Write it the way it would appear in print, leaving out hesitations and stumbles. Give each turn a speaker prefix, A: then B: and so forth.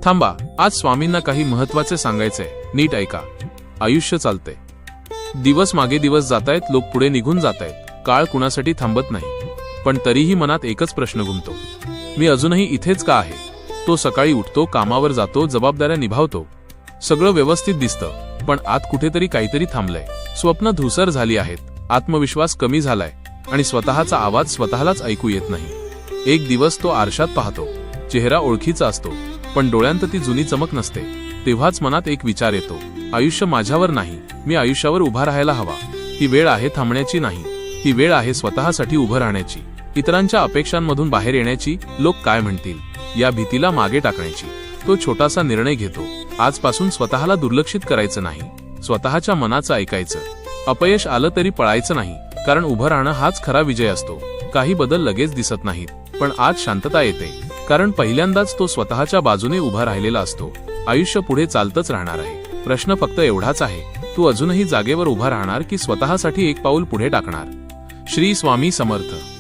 A: थांबा, आज स्वामींना काही महत्त्वाचे सांगायचंय, नीट ऐका. आयुष्य चालते, दिवस मागे दिवस जातायत, लोक पुढे निघून जातायत, काळ कुणासाठी थांबत नाही. पण तरीही मनात एकच प्रश्न घुमतो, मी अजूनही इथेच का आहे? तो सकाळी उठतो, कामावर जातो, जबाबदाऱ्या निभावतो, सगळं व्यवस्थित दिसतं, पण आत कुठेतरी काहीतरी थांबलंय. स्वप्न धुसर झाली आहेत, आत्मविश्वास कमी झालाय आणि स्वतःचा आवाज स्वतःलाच ऐकू येत नाही. एक दिवस तो आरशात पाहतो, चेहरा ओळखीचा असतो, पण डोळ्यांत ती जुनी चमक नसते. तेव्हाच मनात एक विचार येतो, आयुष्य माझ्यावर नाही, मी आयुष्यावर उभा राहायला हवा. ही वेळ आहे थांबण्याची नाही, ही वेळ आहे स्वतःसाठी उभं राहण्याची, इतरांच्या अपेक्षांमधून बाहेर येण्याची, लोक काय म्हणतील या भीतीला मागे टाकण्याची. तो छोटासा निर्णय घेतो, आजपासून स्वतःला दुर्लक्षित करायचं नाही, स्वतःच्या मनाचं ऐकायचं. अपयश आलं तरी पळायचं नाही, कारण उभं राहणं हाच खरा विजय असतो. काही बदल लगेच दिसत नाहीत, पण आज शांतता येते, कारण पहिल्यांदाच तो स्वतःच्या बाजूने उभा राहिलेला असतो. आयुष्य पुढे चालतच राहणार आहे, प्रश्न फक्त एवढाच आहे, तू अजूनही जागेवर उभा राहणार की स्वतःसाठी एक पाऊल पुढे टाकणार? श्री स्वामी समर्थ.